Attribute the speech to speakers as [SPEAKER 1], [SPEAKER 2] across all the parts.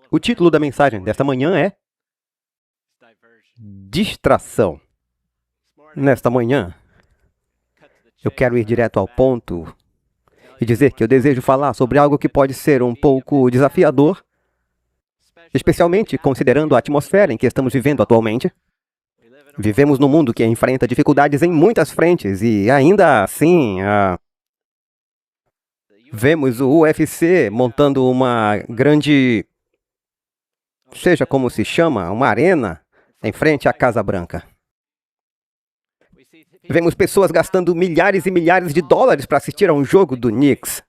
[SPEAKER 1] O título da mensagem desta manhã é Distração. Nesta manhã, eu quero ir direto ao ponto e dizer que eu desejo falar sobre algo que pode ser um pouco desafiador, especialmente considerando a atmosfera em que estamos vivendo atualmente. Vivemos num mundo que enfrenta dificuldades em muitas frentes e ainda assim vemos o UFC montando uma grande, seja como se chama, uma arena em frente à Casa Branca. Vemos pessoas gastando milhares e milhares de dólares para assistir a um jogo do Knicks.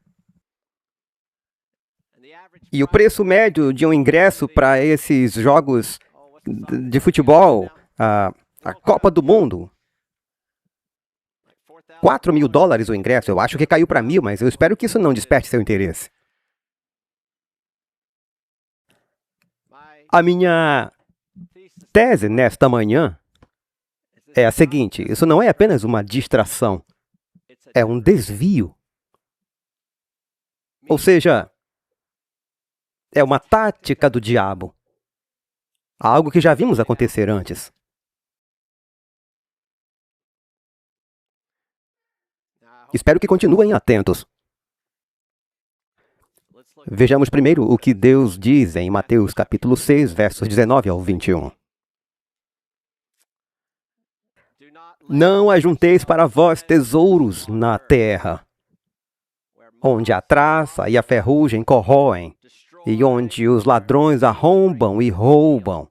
[SPEAKER 1] E o preço médio de um ingresso para esses jogos de futebol, a Copa do Mundo, $4.000 o ingresso. Eu acho que caiu para 1.000, mas eu espero que isso não desperte seu interesse. A minha tese nesta manhã é a seguinte: isso não é apenas uma distração, é um desvio. Ou seja, é uma tática do diabo. Algo que já vimos acontecer antes. Espero que continuem atentos. Vejamos primeiro o que Deus diz em Mateus capítulo 6, versos 19 ao 21. Não ajunteis para vós tesouros na terra, onde a traça e a ferrugem corroem, e onde os ladrões arrombam e roubam.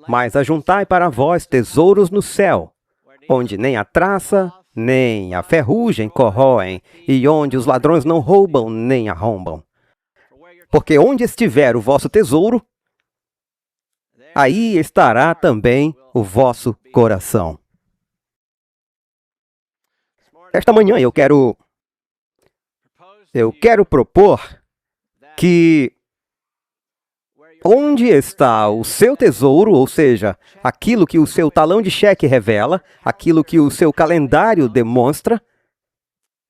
[SPEAKER 1] Mas ajuntai para vós tesouros no céu, onde nem a traça nem a ferrugem corroem, e onde os ladrões não roubam nem arrombam. Porque onde estiver o vosso tesouro, aí estará também o vosso coração. Esta manhã eu quero propor que onde está o seu tesouro, ou seja, aquilo que o seu talão de cheque revela, aquilo que o seu calendário demonstra,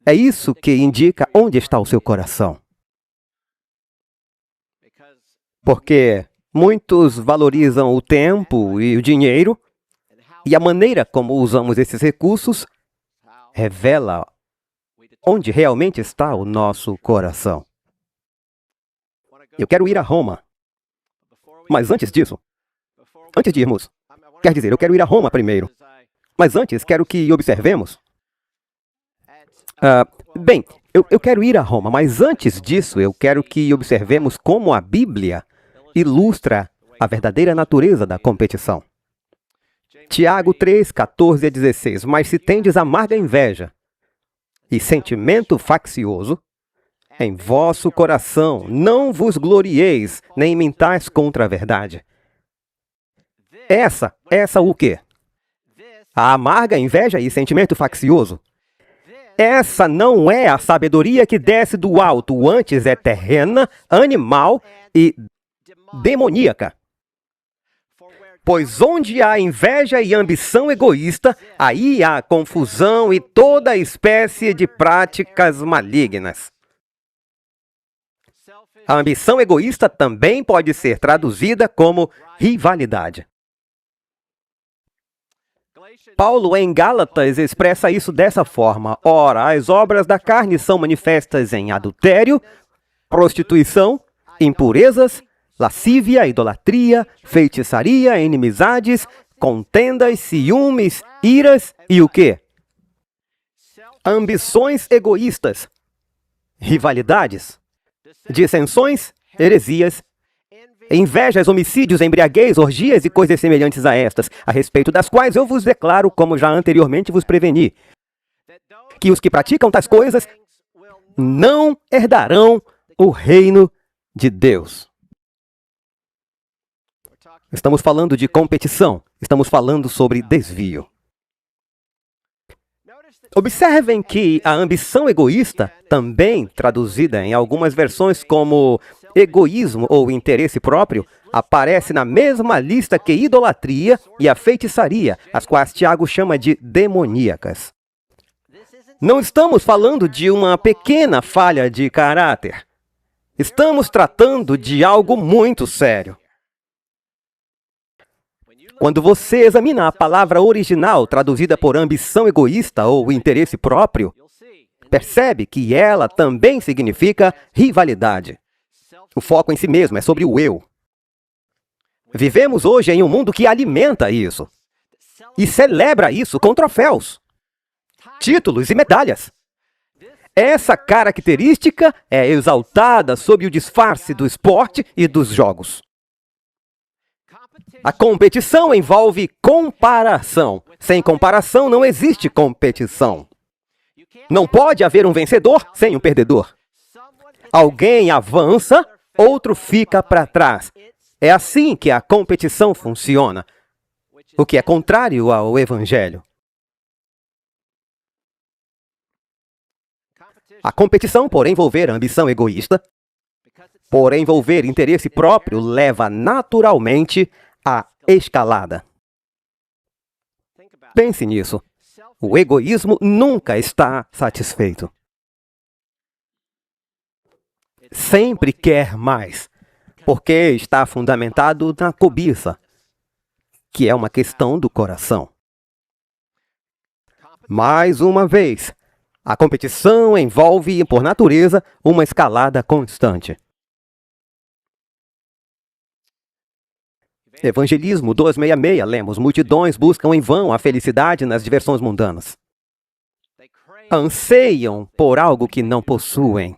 [SPEAKER 1] é isso que indica onde está o seu coração. Porque muitos valorizam o tempo e o dinheiro, e a maneira como usamos esses recursos revela onde realmente está o nosso coração. Eu quero ir a Roma. Mas antes disso, antes de irmos, quer dizer, eu quero ir a Roma primeiro. Mas antes, quero que observemos. Eu quero ir a Roma, mas antes disso, eu quero que observemos como a Bíblia ilustra a verdadeira natureza da competição. Tiago 3, 14 a 16. Mas se tendes amarga inveja e sentimento faccioso em vosso coração, não vos glorieis, nem mintais contra a verdade. Essa o quê? A amarga inveja e sentimento faccioso. Essa não é a sabedoria que desce do alto, antes é terrena, animal e demoníaca. Pois onde há inveja e ambição egoísta, aí há confusão e toda espécie de práticas malignas. A ambição egoísta também pode ser traduzida como rivalidade. Paulo, em Gálatas, expressa isso dessa forma: ora, as obras da carne são manifestas em adultério, prostituição, impurezas, lascívia, idolatria, feitiçaria, inimizades, contendas, ciúmes, iras e o quê? Ambições egoístas, rivalidades, dissensões, heresias, invejas, homicídios, embriaguez, orgias e coisas semelhantes a estas, a respeito das quais eu vos declaro, como já anteriormente vos preveni, que os que praticam tais coisas não herdarão o reino de Deus. Estamos falando de competição, estamos falando sobre desvio. Observem que a ambição egoísta, também traduzida em algumas versões como egoísmo ou interesse próprio, aparece na mesma lista que idolatria e a feitiçaria, as quais Tiago chama de demoníacas. Não estamos falando de uma pequena falha de caráter. Estamos tratando de algo muito sério. Quando você examina a palavra original traduzida por ambição egoísta ou interesse próprio, percebe que ela também significa rivalidade. O foco em si mesmo é sobre o eu. Vivemos hoje em um mundo que alimenta isso e celebra isso com troféus, títulos e medalhas. Essa característica é exaltada sob o disfarce do esporte e dos jogos. A competição envolve comparação. Sem comparação não existe competição. Não pode haver um vencedor sem um perdedor. Alguém avança, outro fica para trás. É assim que a competição funciona, o que é contrário ao Evangelho. A competição, por envolver ambição egoísta, por envolver interesse próprio, leva naturalmente à escalada. Pense nisso. O egoísmo nunca está satisfeito. Sempre quer mais, porque está fundamentado na cobiça, que é uma questão do coração. Mais uma vez, a competição envolve, por natureza, uma escalada constante. Evangelismo 266, lemos: multidões buscam em vão a felicidade nas diversões mundanas. Anseiam por algo que não possuem.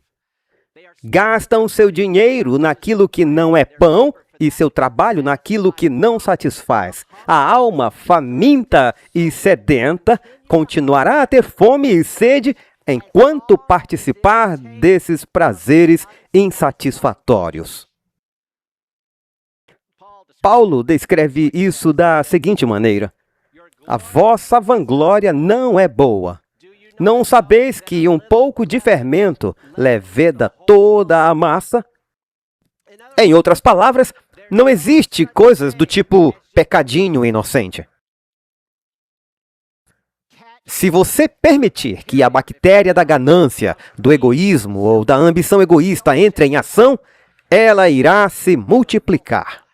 [SPEAKER 1] Gastam seu dinheiro naquilo que não é pão e seu trabalho naquilo que não satisfaz. A alma faminta e sedenta continuará a ter fome e sede enquanto participar desses prazeres insatisfatórios. Paulo descreve isso da seguinte maneira: a vossa vanglória não é boa. Não sabeis que um pouco de fermento leveda toda a massa? Em outras palavras, não existe coisas do tipo pecadinho inocente. Se você permitir que a bactéria da ganância, do egoísmo ou da ambição egoísta entre em ação, ela irá se multiplicar.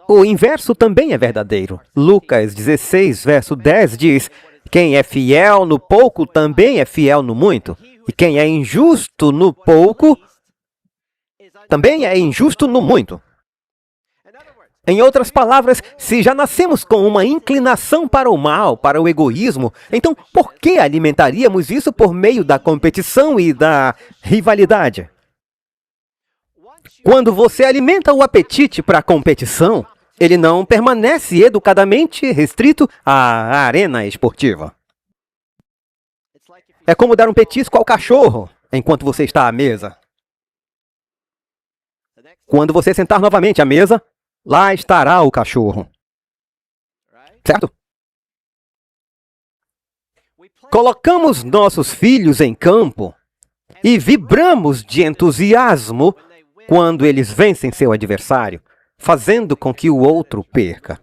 [SPEAKER 1] O inverso também é verdadeiro. Lucas 16, verso 10 diz: quem é fiel no pouco também é fiel no muito. E quem é injusto no pouco também é injusto no muito. Em outras palavras, se já nascemos com uma inclinação para o mal, para o egoísmo, então por que alimentaríamos isso por meio da competição e da rivalidade? Quando você alimenta o apetite para a competição, ele não permanece educadamente restrito à arena esportiva. É como dar um petisco ao cachorro enquanto você está à mesa. Quando você sentar novamente à mesa, lá estará o cachorro. Certo? Colocamos nossos filhos em campo e vibramos de entusiasmo quando eles vencem seu adversário, fazendo com que o outro perca.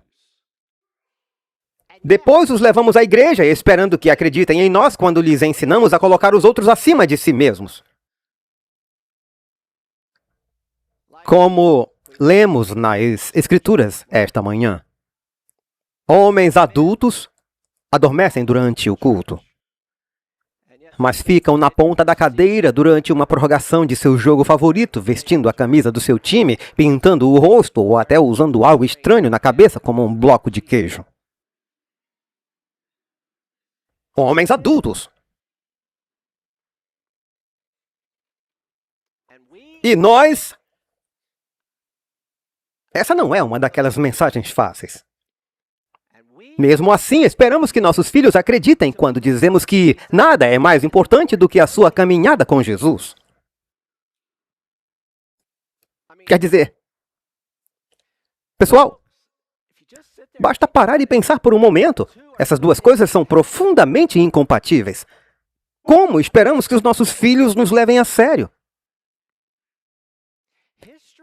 [SPEAKER 1] Depois os levamos à igreja, esperando que acreditem em nós quando lhes ensinamos a colocar os outros acima de si mesmos. Como lemos nas Escrituras esta manhã, homens adultos adormecem durante o culto, mas ficam na ponta da cadeira durante uma prorrogação de seu jogo favorito, vestindo a camisa do seu time, pintando o rosto ou até usando algo estranho na cabeça, como um bloco de queijo. Homens adultos. E nós... Essa não é uma daquelas mensagens fáceis. Mesmo assim, esperamos que nossos filhos acreditem quando dizemos que nada é mais importante do que a sua caminhada com Jesus. Quer dizer, pessoal, basta parar e pensar por um momento. Essas duas coisas são profundamente incompatíveis. Como esperamos que os nossos filhos nos levem a sério?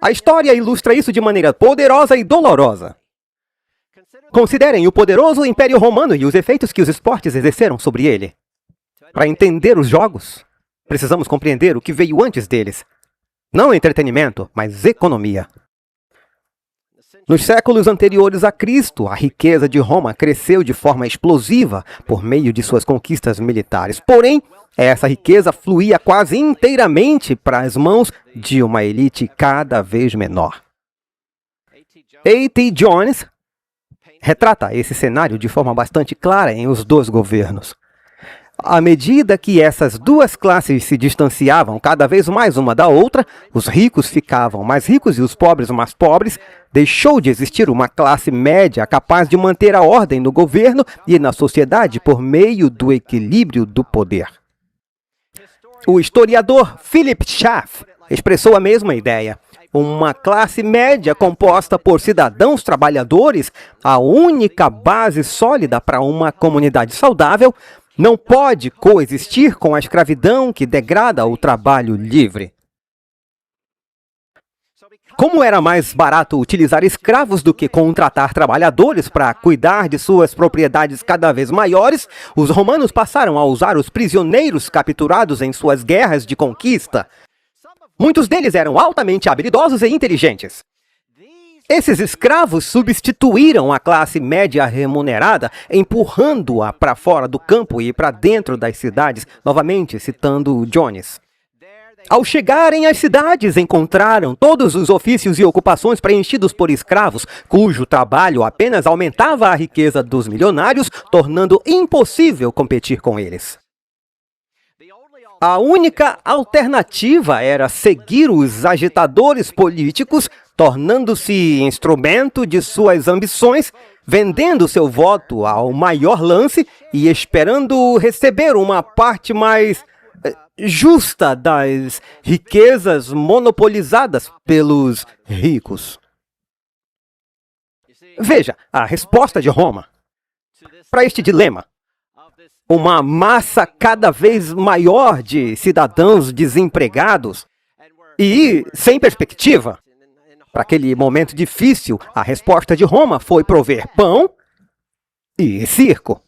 [SPEAKER 1] A história ilustra isso de maneira poderosa e dolorosa. Considerem o poderoso Império Romano e os efeitos que os esportes exerceram sobre ele. Para entender os jogos, Precisamos compreender o que veio antes deles. Não entretenimento, mas economia. Nos séculos anteriores a Cristo, a riqueza de Roma cresceu de forma explosiva por meio de suas conquistas militares. Porém, essa riqueza fluía quase inteiramente para as mãos de uma elite cada vez menor. A.T. Jones retrata esse cenário de forma bastante clara em Os Dois Governos. À medida que essas duas classes se distanciavam cada vez mais uma da outra, os ricos ficavam mais ricos e os pobres mais pobres, deixou de existir uma classe média capaz de manter a ordem no governo e na sociedade por meio do equilíbrio do poder. O historiador Philip Schaff expressou a mesma ideia. Uma classe média composta por cidadãos trabalhadores, a única base sólida para uma comunidade saudável, não pode coexistir com a escravidão que degrada o trabalho livre. Como era mais barato utilizar escravos do que contratar trabalhadores para cuidar de suas propriedades cada vez maiores, os romanos passaram a usar os prisioneiros capturados em suas guerras de conquista. Muitos deles eram altamente habilidosos e inteligentes. Esses escravos substituíram a classe média remunerada, empurrando-a para fora do campo e para dentro das cidades, novamente citando Jones. Ao chegarem às cidades, encontraram todos os ofícios e ocupações preenchidos por escravos, cujo trabalho apenas aumentava a riqueza dos milionários, tornando impossível competir com eles. A única alternativa era seguir os agitadores políticos, tornando-se instrumento de suas ambições, vendendo seu voto ao maior lance e esperando receber uma parte mais justa das riquezas monopolizadas pelos ricos. Veja a resposta de Roma para este dilema. Uma massa cada vez maior de cidadãos desempregados e sem perspectiva. Para aquele momento difícil, a resposta de Roma foi prover pão e circo.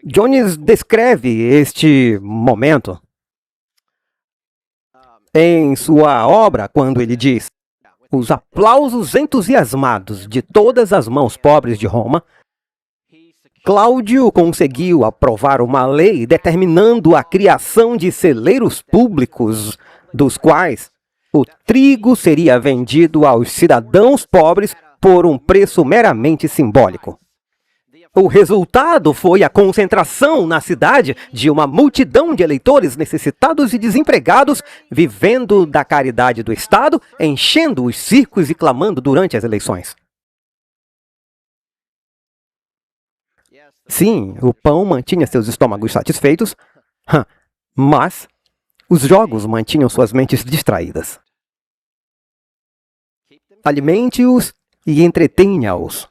[SPEAKER 1] Jones descreve este momento em sua obra quando ele diz: os aplausos entusiasmados de todas as mãos pobres de Roma, Cláudio conseguiu aprovar uma lei determinando a criação de celeiros públicos, dos quais o trigo seria vendido aos cidadãos pobres por um preço meramente simbólico. O resultado foi a concentração na cidade de uma multidão de eleitores necessitados e desempregados, vivendo da caridade do Estado, enchendo os circos e clamando durante as eleições. Sim, o pão mantinha seus estômagos satisfeitos, mas os jogos mantinham suas mentes distraídas. Alimente-os e entretenha-os.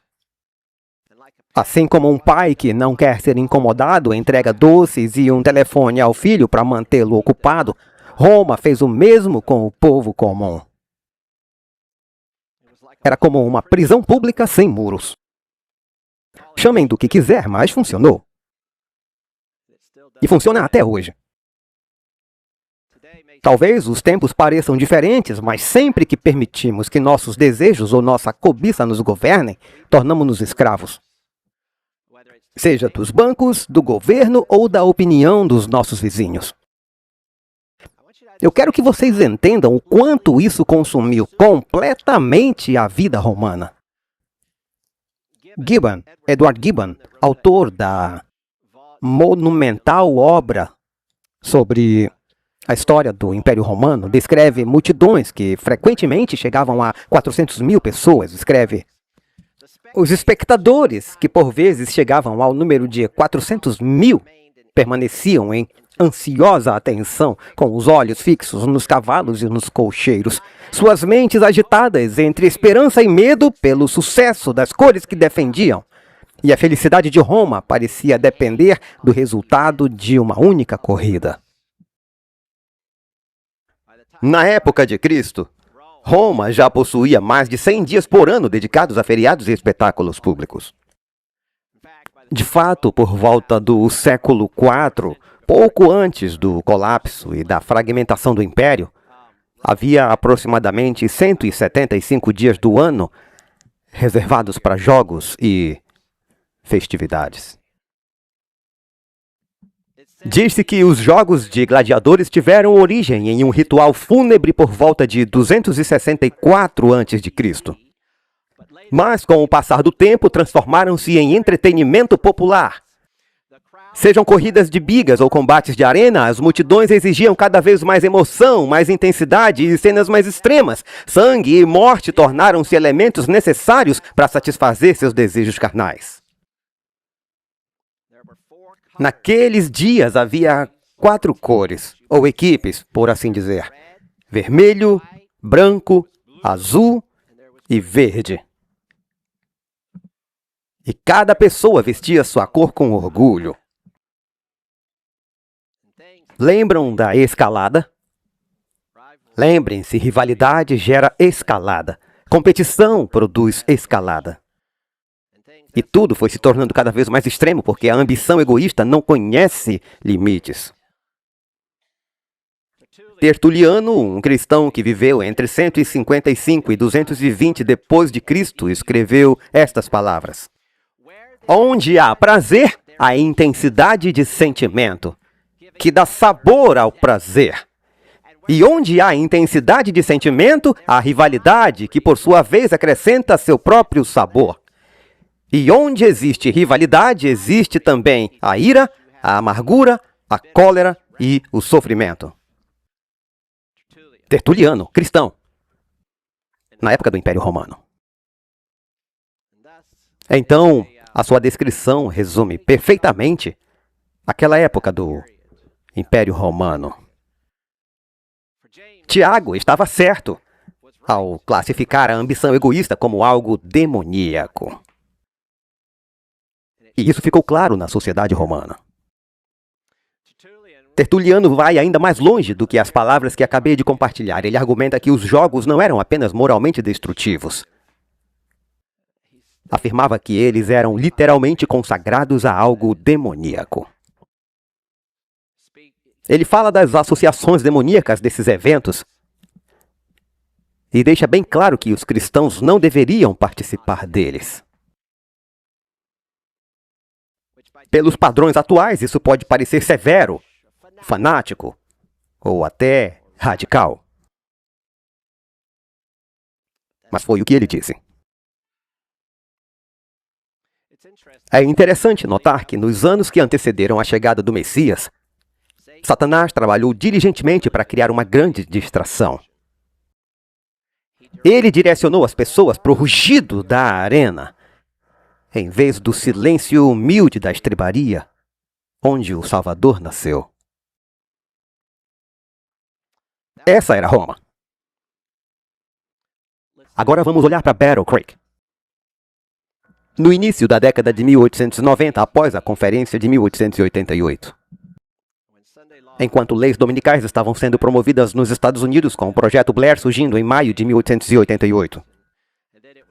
[SPEAKER 1] Assim como um pai que não quer ser incomodado entrega doces e um telefone ao filho para mantê-lo ocupado, Roma fez o mesmo com o povo comum. Era como uma prisão pública sem muros. Chamem do que quiser, mas funcionou. E funciona até hoje. Talvez os tempos pareçam diferentes, mas sempre que permitimos que nossos desejos ou nossa cobiça nos governem, tornamos-nos escravos. Seja dos bancos, do governo ou da opinião dos nossos vizinhos. Eu quero que vocês entendam o quanto isso consumiu completamente a vida romana. Gibbon, Edward Gibbon, autor da monumental obra sobre a história do Império Romano, descreve multidões que frequentemente chegavam a 400 mil pessoas. Escreve: os espectadores, que por vezes chegavam ao número de 400 mil, permaneciam em ansiosa atenção, com os olhos fixos nos cavalos e nos cocheiros, suas mentes agitadas entre esperança e medo pelo sucesso das cores que defendiam. E a felicidade de Roma parecia depender do resultado de uma única corrida. Na época de Cristo, Roma já possuía mais de 100 dias por ano dedicados a feriados e espetáculos públicos. De fato, por volta do século IV, Pouco antes do colapso e da fragmentação do Império, havia aproximadamente 175 dias do ano reservados para jogos e festividades. Diz-se que os jogos de gladiadores tiveram origem em um ritual fúnebre por volta de 264 a.C. Mas, com o passar do tempo, transformaram-se em entretenimento popular. Sejam corridas de bigas ou combates de arena, as multidões exigiam cada vez mais emoção, mais intensidade e cenas mais extremas. Sangue e morte tornaram-se elementos necessários para satisfazer seus desejos carnais. Naqueles dias havia 4 cores, ou equipes, por assim dizer: vermelho, branco, azul e verde. E cada pessoa vestia sua cor com orgulho. Lembram da escalada? Lembrem-se, rivalidade gera escalada. Competição produz escalada. E tudo foi se tornando cada vez mais extremo, porque a ambição egoísta não conhece limites. Tertuliano, um cristão que viveu entre 155 e 220 depois de Cristo, escreveu estas palavras: onde há prazer, há intensidade de sentimento, que dá sabor ao prazer. E onde há intensidade de sentimento, há rivalidade, que por sua vez acrescenta seu próprio sabor. E onde existe rivalidade, existe também a ira, a amargura, a cólera e o sofrimento. Tertuliano, cristão, na época do Império Romano. Então, a sua descrição resume perfeitamente aquela época do Império Romano. Tiago estava certo ao classificar a ambição egoísta como algo demoníaco. E isso ficou claro na sociedade romana. Tertuliano vai ainda mais longe do que as palavras que acabei de compartilhar. Ele argumenta que os jogos não eram apenas moralmente destrutivos. Afirmava que eles eram literalmente consagrados a algo demoníaco. Ele fala das associações demoníacas desses eventos e deixa bem claro que os cristãos não deveriam participar deles. Pelos padrões atuais, isso pode parecer severo, fanático ou até radical. Mas foi o que ele disse. É interessante notar que nos anos que antecederam a chegada do Messias, Satanás trabalhou diligentemente para criar uma grande distração. Ele direcionou as pessoas para o rugido da arena, em vez do silêncio humilde da estrebaria, onde o Salvador nasceu. Essa era Roma. Agora vamos olhar para Battle Creek. No início da década de 1890, após a Conferência de 1888. Enquanto leis dominicais estavam sendo promovidas nos Estados Unidos, com o Projeto Blair surgindo em maio de 1888.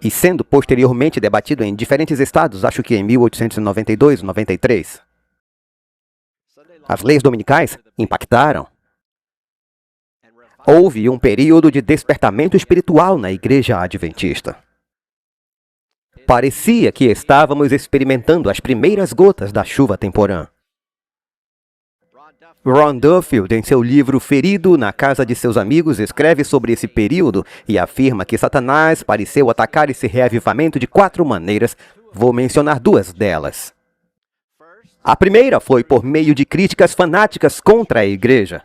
[SPEAKER 1] E sendo posteriormente debatido em diferentes estados, acho que em 1892, 93. As leis dominicais impactaram. Houve um período de despertamento espiritual na Igreja Adventista. Parecia que estávamos experimentando as primeiras gotas da chuva temporã. Ron Duffield, em seu livro Ferido na Casa de Seus Amigos, escreve sobre esse período e afirma que Satanás pareceu atacar esse reavivamento de 4 maneiras. Vou mencionar 2 delas. A primeira foi por meio de críticas fanáticas contra a igreja.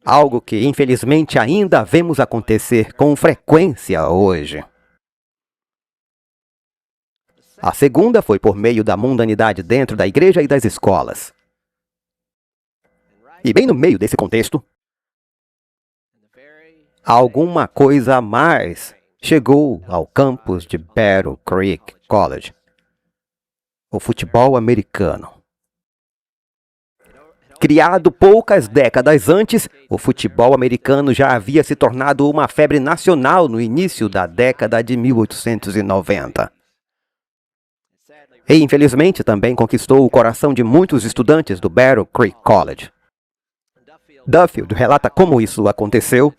[SPEAKER 1] Algo que, infelizmente, ainda vemos acontecer com frequência hoje. A segunda foi por meio da mundanidade dentro da igreja e das escolas. E bem no meio desse contexto, alguma coisa a mais chegou ao campus de Battle Creek College. O futebol americano. Criado poucas décadas antes, o futebol americano já havia se tornado uma febre nacional no início da década de 1890. E, infelizmente, também conquistou o coração de muitos estudantes do Battle Creek College. Duffield relata como isso aconteceu.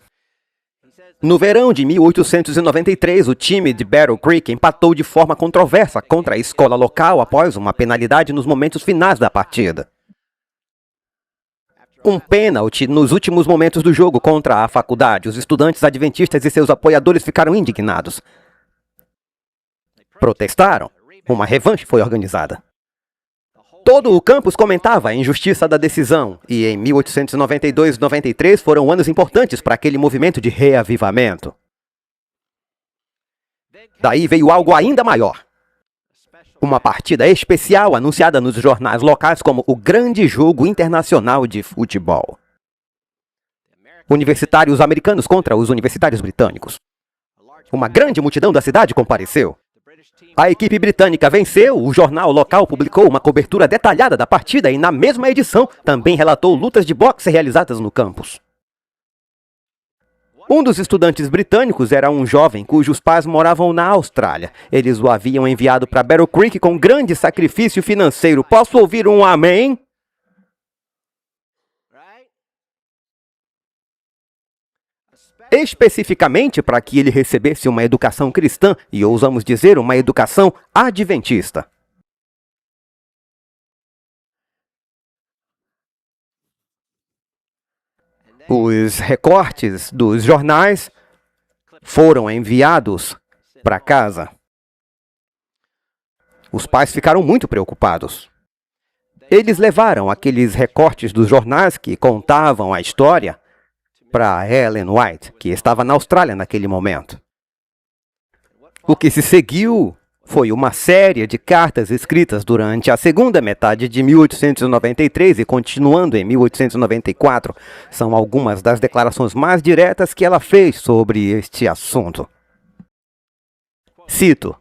[SPEAKER 1] No verão de 1893, o time de Battle Creek empatou de forma controversa contra a escola local após uma penalidade nos momentos finais da partida. Um pênalti nos últimos momentos do jogo contra a faculdade. Os estudantes adventistas e seus apoiadores ficaram indignados. Protestaram. Uma revanche foi organizada. Todo o campus comentava a injustiça da decisão, e em 1892 e 93 foram anos importantes para aquele movimento de reavivamento. Daí veio algo ainda maior. Uma partida especial anunciada nos jornais locais como o Grande Jogo Internacional de Futebol. Universitários americanos contra os universitários britânicos. Uma grande multidão da cidade compareceu. A equipe britânica venceu, o jornal local publicou uma cobertura detalhada da partida e, na mesma edição, também relatou lutas de boxe realizadas no campus. Um dos estudantes britânicos era um jovem cujos pais moravam na Austrália. Eles o haviam enviado para Battle Creek com grande sacrifício financeiro. Posso ouvir um amém? Especificamente para que ele recebesse uma educação cristã e, ousamos dizer, uma educação adventista. Os recortes dos jornais foram enviados para casa. Os pais ficaram muito preocupados. Eles levaram aqueles recortes dos jornais que contavam a história para Ellen White, que estava na Austrália naquele momento. O que se seguiu foi uma série de cartas escritas durante a segunda metade de 1893 e continuando em 1894. São algumas das declarações mais diretas que ela fez sobre este assunto. Cito: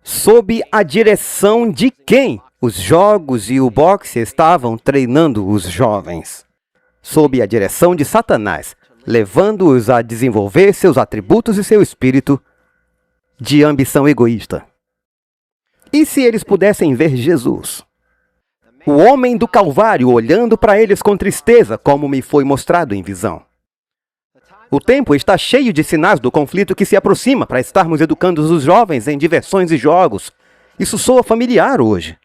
[SPEAKER 1] sob a direção de quem os jogos e o boxe estavam treinando os jovens? Sob a direção de Satanás, levando-os a desenvolver seus atributos e seu espírito de ambição egoísta. E se eles pudessem ver Jesus, o homem do Calvário, olhando para eles com tristeza, como me foi mostrado em visão? O tempo está cheio de sinais do conflito que se aproxima para estarmos educando os jovens em diversões e jogos. Isso soa familiar hoje.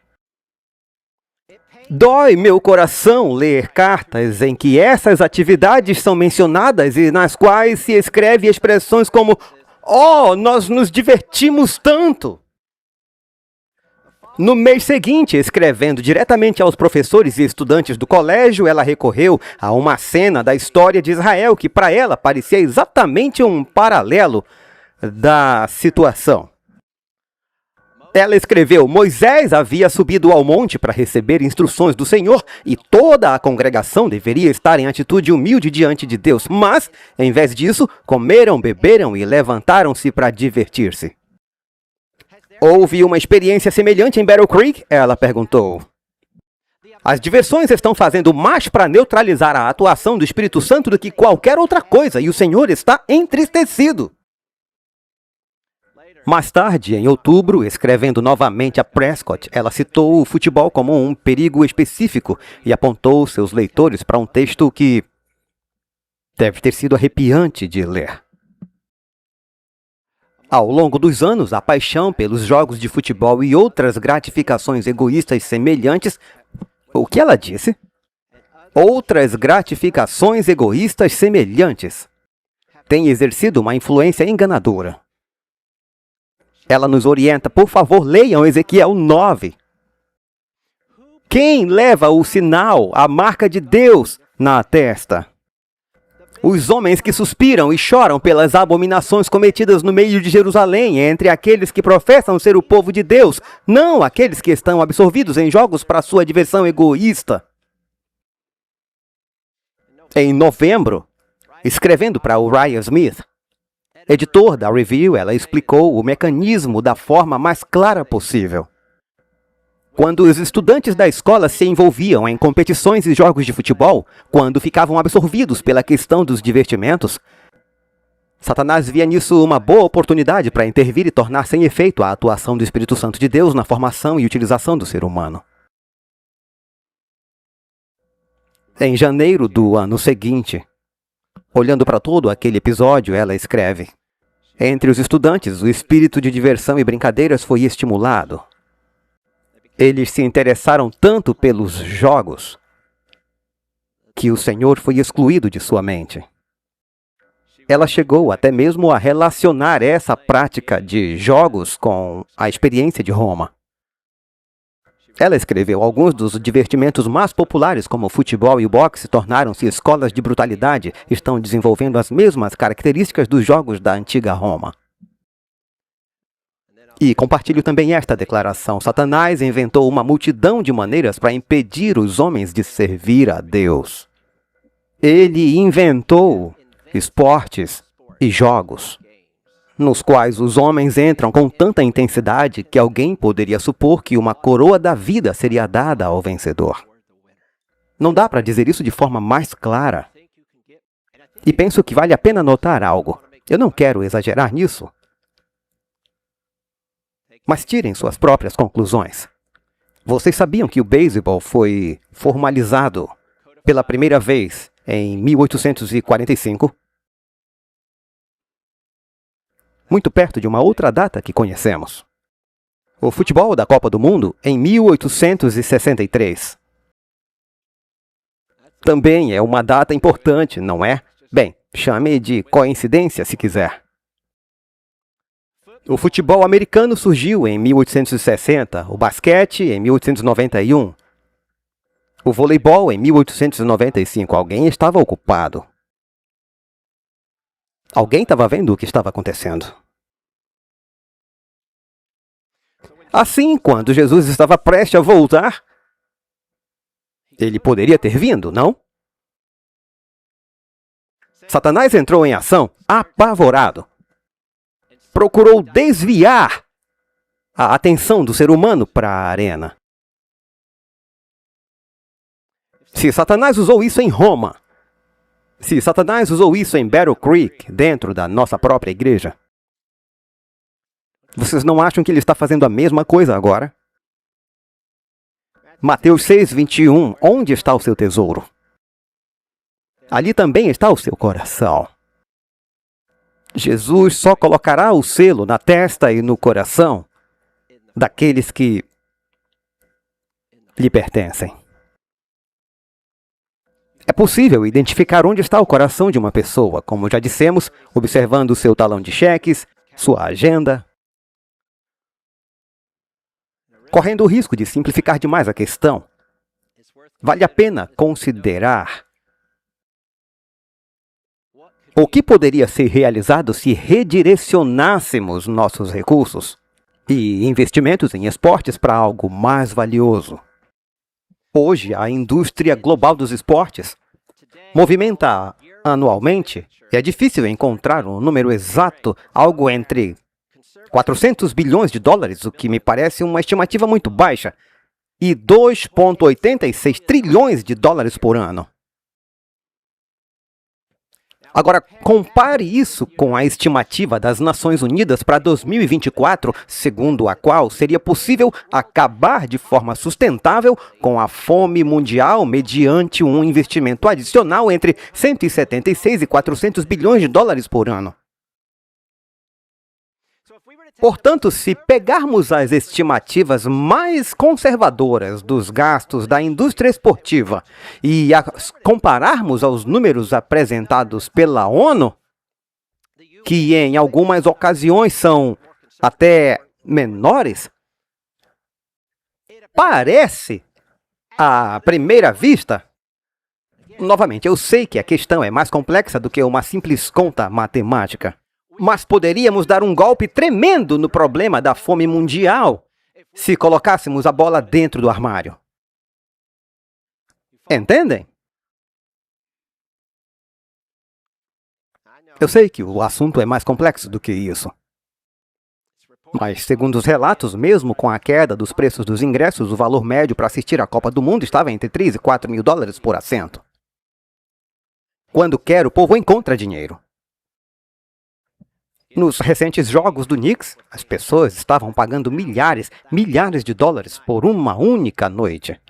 [SPEAKER 1] Dói meu coração ler cartas em que essas atividades são mencionadas e nas quais se escreve expressões como "Oh, nós nos divertimos tanto!". No mês seguinte, escrevendo diretamente aos professores e estudantes do colégio, ela recorreu a uma cena da história de Israel que para ela parecia exatamente um paralelo da situação. Ela escreveu: Moisés havia subido ao monte para receber instruções do Senhor e toda a congregação deveria estar em atitude humilde diante de Deus. Mas, em vez disso, comeram, beberam e levantaram-se para divertir-se. Houve uma experiência semelhante em Battle Creek? Ela perguntou. As diversões estão fazendo mais para neutralizar a atuação do Espírito Santo do que qualquer outra coisa e o Senhor está entristecido. Mais tarde, em outubro, escrevendo novamente a Prescott, ela citou o futebol como um perigo específico e apontou seus leitores para um texto que deve ter sido arrepiante de ler. Ao longo dos anos, a paixão pelos jogos de futebol e outras gratificações egoístas semelhantes... O que ela disse? Outras gratificações egoístas semelhantes têm exercido uma influência enganadora. Ela nos orienta, por favor, leiam Ezequiel 9. Quem leva o sinal, a marca de Deus, na testa? Os homens que suspiram e choram pelas abominações cometidas no meio de Jerusalém, entre aqueles que professam ser o povo de Deus, não aqueles que estão absorvidos em jogos para sua diversão egoísta. Em novembro, escrevendo para Uriah Smith, editor da Review, ela explicou o mecanismo da forma mais clara possível. Quando os estudantes da escola se envolviam em competições e jogos de futebol, quando ficavam absorvidos pela questão dos divertimentos, Satanás via nisso uma boa oportunidade para intervir e tornar sem efeito a atuação do Espírito Santo de Deus na formação e utilização do ser humano. Em janeiro do ano seguinte, olhando para todo aquele episódio, ela escreve: entre os estudantes, o espírito de diversão e brincadeiras foi estimulado. Eles se interessaram tanto pelos jogos que o Senhor foi excluído de sua mente. Ela chegou até mesmo a relacionar essa prática de jogos com a experiência de Roma. Ela escreveu: alguns dos divertimentos mais populares, como o futebol e o boxe, tornaram-se escolas de brutalidade, estão desenvolvendo as mesmas características dos jogos da antiga Roma. E compartilho também esta declaração: Satanás inventou uma multidão de maneiras para impedir os homens de servir a Deus. Ele inventou esportes e jogos, nos quais os homens entram com tanta intensidade que alguém poderia supor que uma coroa da vida seria dada ao vencedor. Não dá para dizer isso de forma mais clara. E penso que vale a pena notar algo. Eu não quero exagerar nisso, mas tirem suas próprias conclusões. Vocês sabiam que o beisebol foi formalizado pela primeira vez em 1845? Muito perto de uma outra data que conhecemos. O futebol da Copa do Mundo em 1863. Também é uma data importante, não é? Bem, chame de coincidência se quiser. O futebol americano surgiu em 1860, o basquete em 1891, o voleibol em 1895. Alguém estava ocupado. Alguém estava vendo o que estava acontecendo. Assim, quando Jesus estava prestes a voltar, ele poderia ter vindo, não? Satanás entrou em ação, apavorado. Procurou desviar a atenção do ser humano para a arena. Se Satanás usou isso em Roma, se Satanás usou isso em Battle Creek, dentro da nossa própria igreja, vocês não acham que ele está fazendo a mesma coisa agora? Mateus 6:21, onde está o seu tesouro? Ali também está o seu coração. Jesus só colocará o selo na testa e no coração daqueles que lhe pertencem. É possível identificar onde está o coração de uma pessoa, como já dissemos, observando o seu talão de cheques, sua agenda. Correndo o risco de simplificar demais a questão, vale a pena considerar o que poderia ser realizado se redirecionássemos nossos recursos e investimentos em esportes para algo mais valioso. Hoje, a indústria global dos esportes movimenta anualmente, e é difícil encontrar um número exato, algo entre 400 bilhões de dólares, o que me parece uma estimativa muito baixa, e 2,86 trilhões de dólares por ano. Agora, compare isso com a estimativa das Nações Unidas para 2024, segundo a qual seria possível acabar de forma sustentável com a fome mundial mediante um investimento adicional entre 176 e 400 bilhões de dólares por ano. Portanto, se pegarmos as estimativas mais conservadoras dos gastos da indústria esportiva e as compararmos aos números apresentados pela ONU, que em algumas ocasiões são até menores, parece, à primeira vista, novamente, eu sei que a questão é mais complexa do que uma simples conta matemática. Mas poderíamos dar um golpe tremendo no problema da fome mundial se colocássemos a bola dentro do armário. Entendem? Eu sei que o assunto é mais complexo do que isso. Mas, segundo os relatos, mesmo com a queda dos preços dos ingressos, o valor médio para assistir à Copa do Mundo estava entre 3 e 4 mil dólares por assento. Quando quer, o povo encontra dinheiro. Nos recentes jogos do Knicks, as pessoas estavam pagando milhares de dólares por uma única noite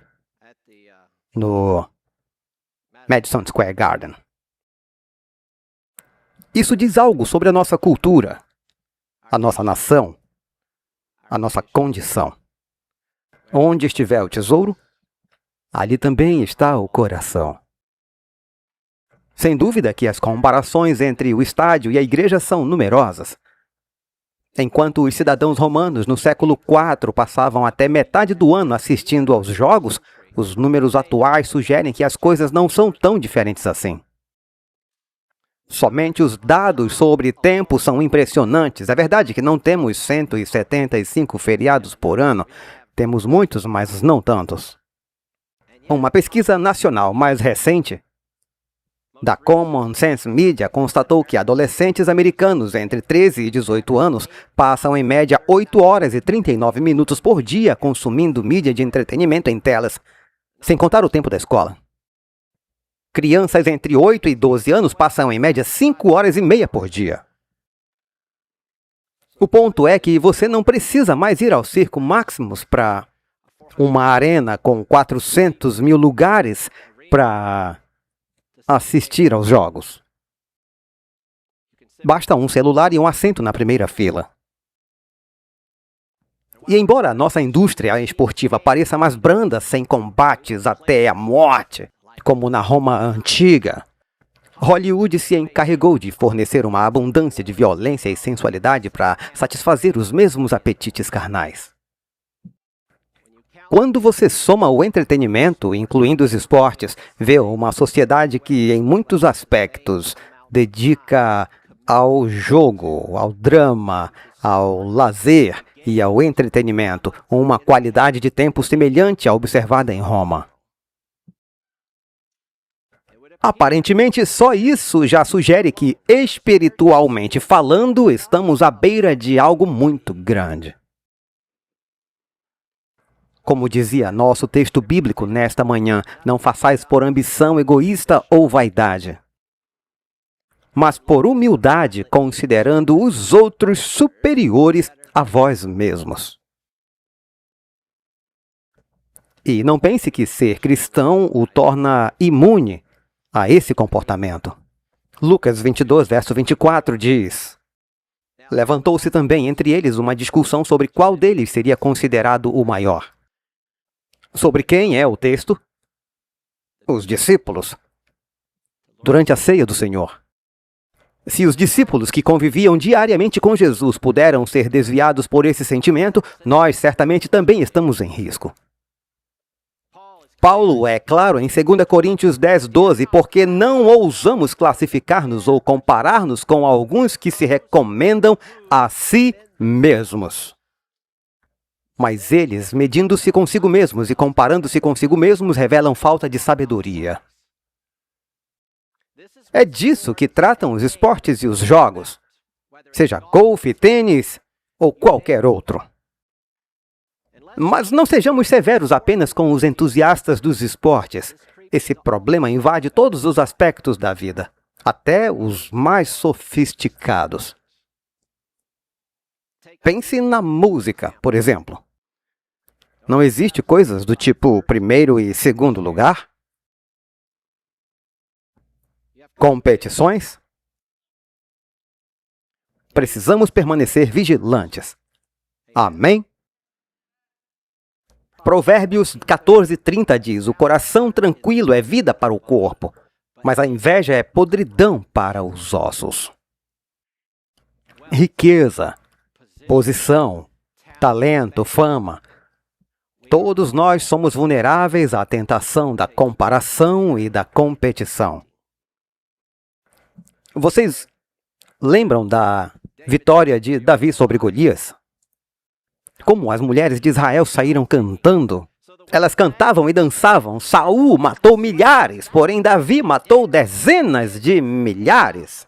[SPEAKER 1] no Madison Square Garden. Isso diz algo sobre a nossa cultura, a nossa nação, a nossa condição. Onde estiver o tesouro, ali também está o coração. Sem dúvida que as comparações entre o estádio e a igreja são numerosas. Enquanto os cidadãos romanos no século IV passavam até metade do ano assistindo aos jogos, os números atuais sugerem que as coisas não são tão diferentes assim. Somente os dados sobre tempo são impressionantes. É verdade que não temos 175 feriados por ano. Temos muitos, mas não tantos. Uma pesquisa nacional mais recente da Common Sense Media constatou que adolescentes americanos entre 13 e 18 anos passam em média 8 horas e 39 minutos por dia consumindo mídia de entretenimento em telas, sem contar o tempo da escola. Crianças entre 8 e 12 anos passam em média 5 horas e meia por dia. O ponto é que você não precisa mais ir ao Circo Maximus para uma arena com 400 mil lugares para assistir aos jogos. Basta um celular e um assento na primeira fila. E embora a nossa indústria esportiva pareça mais branda, sem combates até a morte, como na Roma antiga, Hollywood se encarregou de fornecer uma abundância de violência e sensualidade para satisfazer os mesmos apetites carnais. Quando você soma o entretenimento, incluindo os esportes, vê uma sociedade que, em muitos aspectos, dedica ao jogo, ao drama, ao lazer e ao entretenimento uma qualidade de tempo semelhante à observada em Roma. Aparentemente, só isso já sugere que, espiritualmente falando, estamos à beira de algo muito grande. Como dizia nosso texto bíblico nesta manhã, não façais por ambição egoísta ou vaidade, mas por humildade, considerando os outros superiores a vós mesmos. E não pense que ser cristão o torna imune a esse comportamento. Lucas 22, verso 24 diz: levantou-se também entre eles uma discussão sobre qual deles seria considerado o maior. Sobre quem é o texto? Os discípulos. Durante a ceia do Senhor. Se os discípulos que conviviam diariamente com Jesus puderam ser desviados por esse sentimento, nós certamente também estamos em risco. Paulo é claro em 2 Coríntios 10, 12, porque não ousamos classificar-nos ou comparar-nos com alguns que se recomendam a si mesmos. Mas eles, medindo-se consigo mesmos e comparando-se consigo mesmos, revelam falta de sabedoria. É disso que tratam os esportes e os jogos, seja golfe, tênis ou qualquer outro. Mas não sejamos severos apenas com os entusiastas dos esportes. Esse problema invade todos os aspectos da vida, até os mais sofisticados. Pense na música, por exemplo. Não existe coisas do tipo primeiro e segundo lugar? Competições? Precisamos permanecer vigilantes. Amém? Provérbios 14:30 diz: o coração tranquilo é vida para o corpo, mas a inveja é podridão para os ossos. Riqueza, posição, talento, fama. Todos nós somos vulneráveis à tentação da comparação e da competição. Vocês lembram da vitória de Davi sobre Golias? Como as mulheres de Israel saíram cantando? Elas cantavam e dançavam. Saul matou milhares, porém Davi matou dezenas de milhares.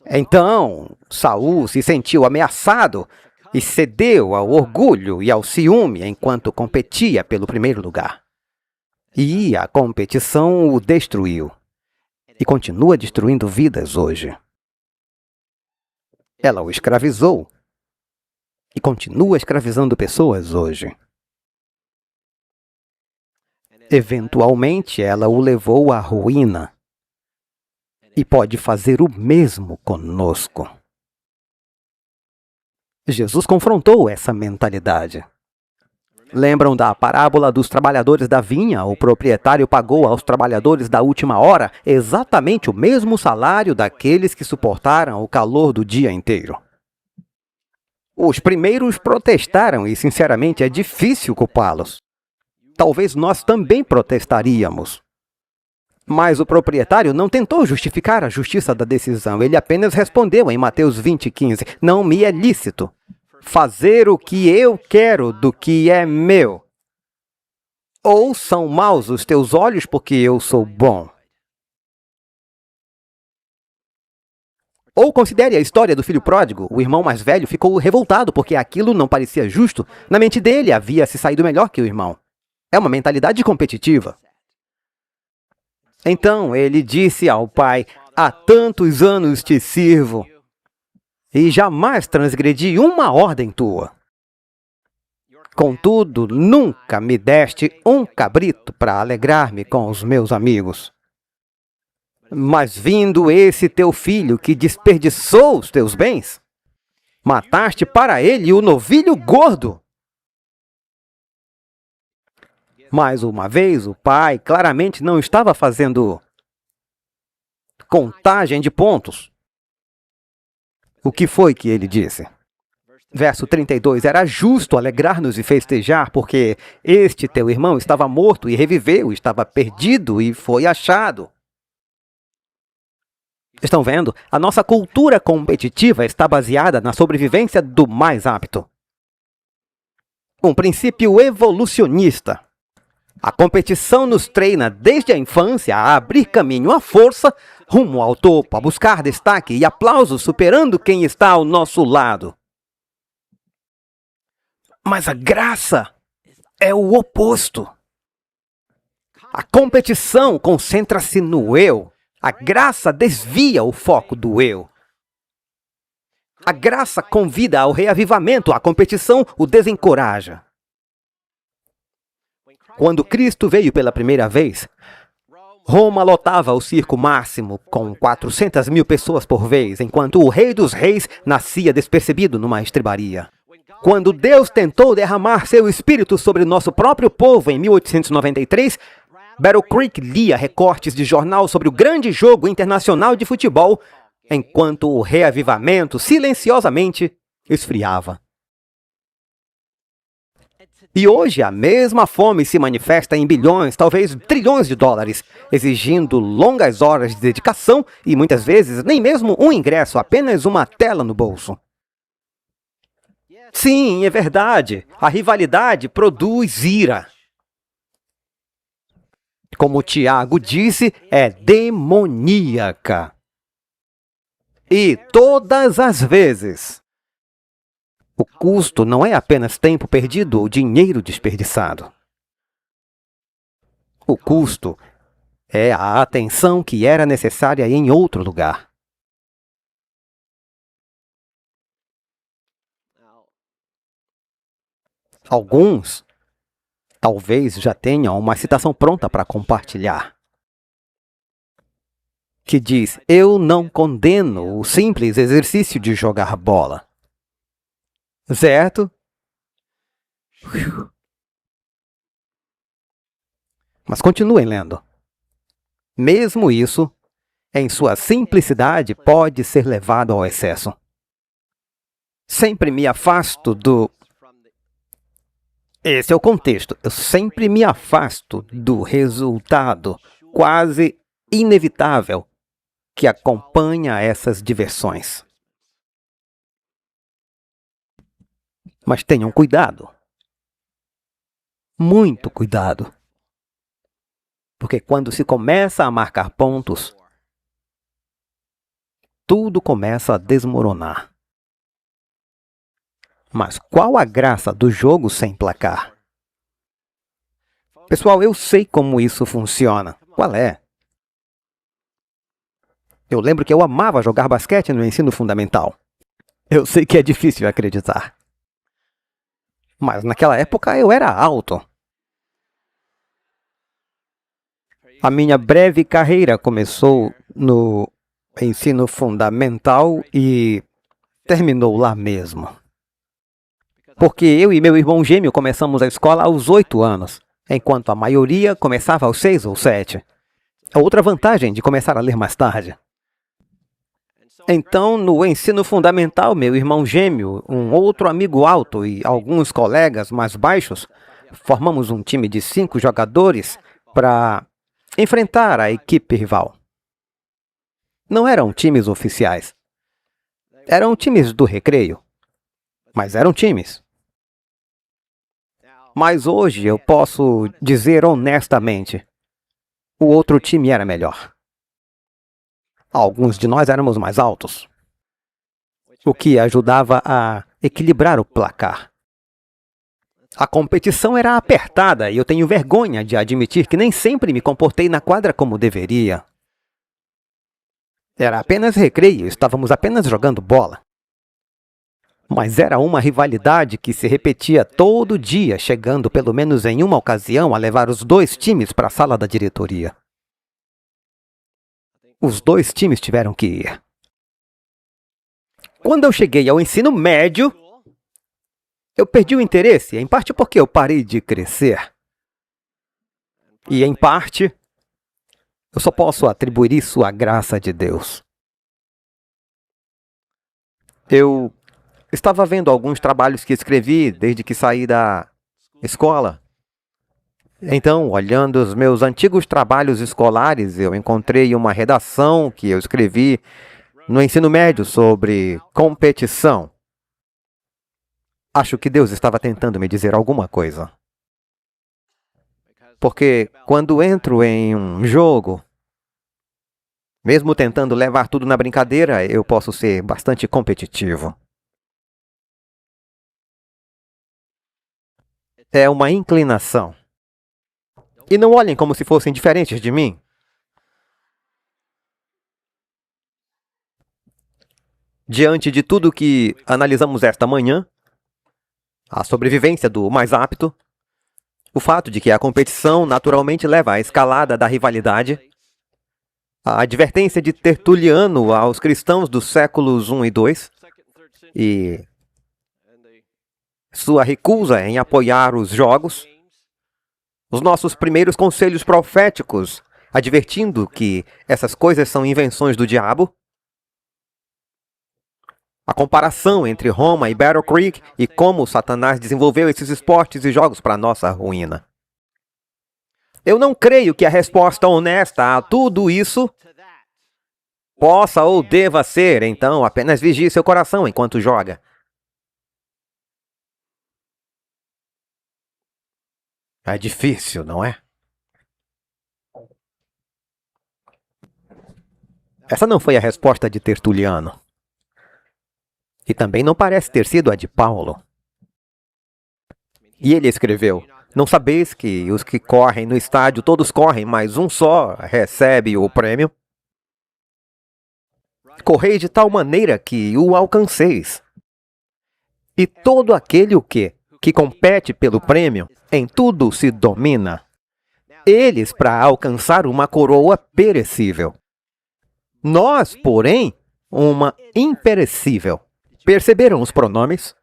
[SPEAKER 1] Então, Saul se sentiu ameaçado e cedeu ao orgulho e ao ciúme enquanto competia pelo primeiro lugar. E a competição o destruiu. E continua destruindo vidas hoje. Ela o escravizou e continua escravizando pessoas hoje. Eventualmente, ela o levou à ruína e pode fazer o mesmo conosco. Jesus confrontou essa mentalidade. Lembram da parábola dos trabalhadores da vinha? O proprietário pagou aos trabalhadores da última hora exatamente o mesmo salário daqueles que suportaram o calor do dia inteiro. Os primeiros protestaram e, sinceramente, é difícil culpá-los. Talvez nós também protestaríamos. Mas o proprietário não tentou justificar a justiça da decisão. Ele apenas respondeu em Mateus 20:15, não me é lícito fazer o que eu quero do que é meu. Ou são maus os teus olhos porque eu sou bom? Ou considere a história do filho pródigo. O irmão mais velho ficou revoltado porque aquilo não parecia justo. Na mente dele havia se saído melhor que o irmão. É uma mentalidade competitiva. Então ele disse ao pai, há tantos anos te sirvo e jamais transgredi uma ordem tua. Contudo, nunca me deste um cabrito para alegrar-me com os meus amigos. Mas vindo esse teu filho que desperdiçou os teus bens, mataste para ele o novilho gordo. Mais uma vez, o pai claramente não estava fazendo contagem de pontos. O que foi que ele disse? Verso 32, era justo alegrar-nos e festejar, porque este teu irmão estava morto e reviveu, estava perdido e foi achado. Estão vendo? A nossa cultura competitiva está baseada na sobrevivência do mais apto. Um princípio evolucionista. A competição nos treina desde a infância a abrir caminho à força, rumo ao topo, a buscar destaque e aplausos superando quem está ao nosso lado. Mas a graça é o oposto. A competição concentra-se no eu. A graça desvia o foco do eu. A graça convida ao reavivamento, a competição o desencoraja. Quando Cristo veio pela primeira vez, Roma lotava o circo máximo com 400 mil pessoas por vez, enquanto o Rei dos Reis nascia despercebido numa estrebaria. Quando Deus tentou derramar seu espírito sobre nosso próprio povo em 1893, Battle Creek lia recortes de jornal sobre o grande jogo internacional de futebol, enquanto o reavivamento silenciosamente esfriava. E hoje a mesma fome se manifesta em bilhões, talvez trilhões de dólares, exigindo longas horas de dedicação e muitas vezes nem mesmo um ingresso, apenas uma tela no bolso. Sim, é verdade. A rivalidade produz ira. Como Tiago disse, é demoníaca. E todas as vezes, o custo não é apenas tempo perdido ou dinheiro desperdiçado. O custo é a atenção que era necessária em outro lugar. Alguns talvez já tenham uma citação pronta para compartilhar, que diz, eu não condeno o simples exercício de jogar bola. Certo? Mas continuem lendo. Mesmo isso, em sua simplicidade, pode ser levado ao excesso. Sempre me afasto do... Esse é o contexto. Eu sempre me afasto do resultado quase inevitável que acompanha essas diversões. Mas tenham cuidado. Muito cuidado. Porque quando se começa a marcar pontos, tudo começa a desmoronar. Mas qual a graça do jogo sem placar? Pessoal, eu sei como isso funciona. Qual é? Eu lembro que eu amava jogar basquete no ensino fundamental. Eu sei que é difícil acreditar. Mas naquela época eu era alto. A minha breve carreira começou no ensino fundamental e terminou lá mesmo. Porque eu e meu irmão gêmeo começamos a escola aos 8 anos, enquanto a maioria começava aos 6 ou 7. Outra vantagem de começar a ler mais tarde. Então, no ensino fundamental, meu irmão gêmeo, um outro amigo alto e alguns colegas mais baixos, formamos um time de 5 jogadores para enfrentar a equipe rival. Não eram times oficiais. Eram times do recreio. Mas eram times. Mas hoje eu posso dizer honestamente, o outro time era melhor. Alguns de nós éramos mais altos, o que ajudava a equilibrar o placar. A competição era apertada e eu tenho vergonha de admitir que nem sempre me comportei na quadra como deveria. Era apenas recreio, estávamos apenas jogando bola. Mas era uma rivalidade que se repetia todo dia, chegando pelo menos em uma ocasião a levar os 2 times para a sala da diretoria. Os 2 times tiveram que ir. Quando eu cheguei ao ensino médio, eu perdi o interesse, em parte porque eu parei de crescer. E em parte, eu só posso atribuir isso à graça de Deus. Eu estava vendo alguns trabalhos que escrevi desde que saí da escola. Então, olhando os meus antigos trabalhos escolares, eu encontrei uma redação que eu escrevi no ensino médio sobre competição. Acho que Deus estava tentando me dizer alguma coisa. Porque quando entro em um jogo, mesmo tentando levar tudo na brincadeira, eu posso ser bastante competitivo. É uma inclinação. E não olhem como se fossem diferentes de mim. Diante de tudo que analisamos esta manhã, a sobrevivência do mais apto, o fato de que a competição naturalmente leva à escalada da rivalidade, a advertência de Tertuliano aos cristãos dos séculos I e II, e sua recusa em apoiar os jogos, os nossos primeiros conselhos proféticos, advertindo que essas coisas são invenções do diabo, a comparação entre Roma e Battle Creek e como Satanás desenvolveu esses esportes e jogos para nossa ruína. Eu não creio que a resposta honesta a tudo isso possa ou deva ser, então, apenas vigie seu coração enquanto joga. É difícil, não é? Essa não foi a resposta de Tertuliano. E também não parece ter sido a de Paulo. E ele escreveu: não sabeis que os que correm no estádio todos correm, mas um só recebe o prêmio? Correi de tal maneira que o alcanceis. E todo aquele o quê? Que compete pelo prêmio, em tudo se domina. Eles para alcançar uma coroa perecível. Nós, porém, uma imperecível. Perceberam os pronomes?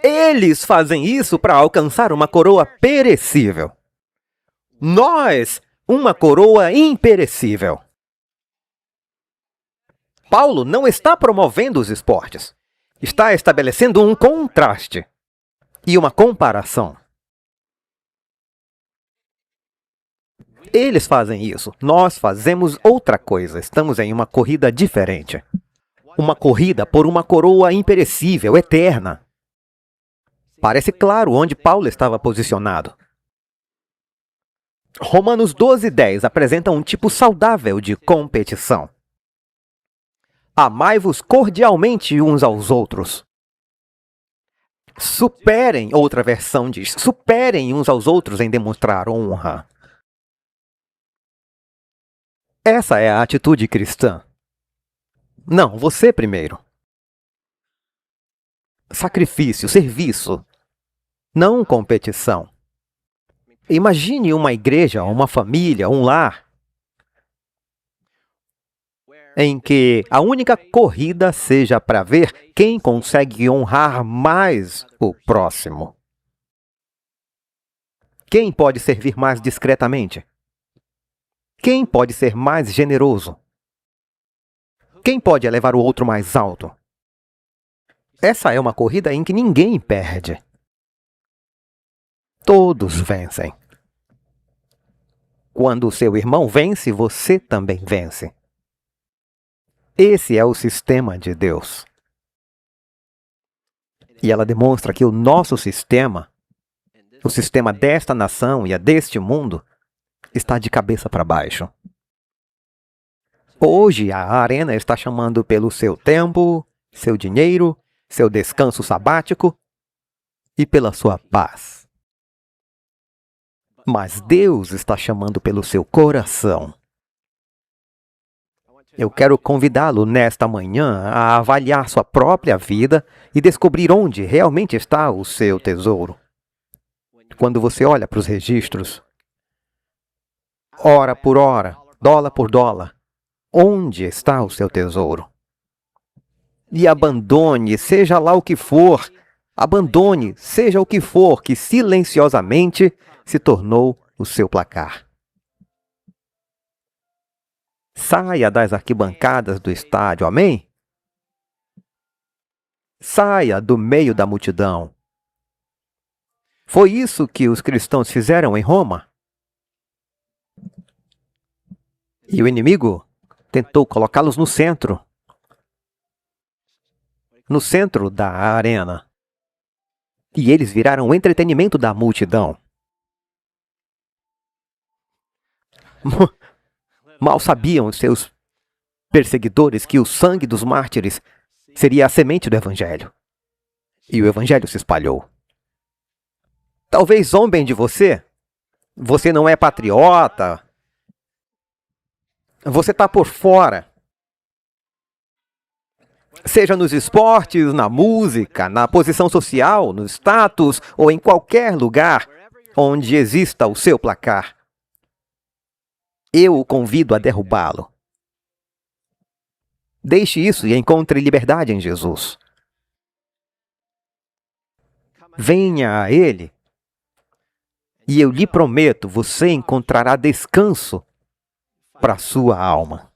[SPEAKER 1] Eles fazem isso para alcançar uma coroa perecível. Nós, uma coroa imperecível. Paulo não está promovendo os esportes. Está estabelecendo um contraste e uma comparação. Eles fazem isso. Nós fazemos outra coisa. Estamos em uma corrida diferente. Uma corrida por uma coroa imperecível, eterna. Parece claro onde Paulo estava posicionado. Romanos 12:10 apresenta um tipo saudável de competição. Amai-vos cordialmente uns aos outros. Superem, outra versão diz, superem uns aos outros em demonstrar honra. Essa é a atitude cristã. Não, você primeiro. sacrifício, serviço, não competição. Imagine uma igreja, uma família, um lar, em que a única corrida seja para ver quem consegue honrar mais o próximo. Quem pode servir mais discretamente? Quem pode ser mais generoso? Quem pode elevar o outro mais alto? Essa é uma corrida em que ninguém perde. Todos vencem. Quando o seu irmão vence, você também vence. Esse é o sistema de Deus. E ela demonstra que o nosso sistema, o sistema desta nação e a deste mundo, está de cabeça para baixo. Hoje, a Arena está chamando pelo seu tempo, seu dinheiro, seu descanso sabático e pela sua paz. Mas Deus está chamando pelo seu coração. Eu quero convidá-lo nesta manhã a avaliar sua própria vida e descobrir onde realmente está o seu tesouro. Quando você olha para os registros, hora por hora, dólar por dólar, onde está o seu tesouro? E abandone, seja lá o que for, abandone, seja o que for, que silenciosamente se tornou o seu placar. Saia das arquibancadas do estádio, amém? Saia do meio da multidão. Foi isso que os cristãos fizeram em Roma. E o inimigo tentou colocá-los no centro da arena. E eles viraram o entretenimento da multidão. Mal sabiam os seus perseguidores que o sangue dos mártires seria a semente do Evangelho. E o Evangelho se espalhou. Talvez zombem de você. Você não é patriota. Você está por fora. Seja nos esportes, na música, na posição social, no status ou em qualquer lugar onde exista o seu placar. Eu o convido a derrubá-lo. Deixe isso e encontre liberdade em Jesus. Venha a Ele e eu lhe prometo, você encontrará descanso para a sua alma.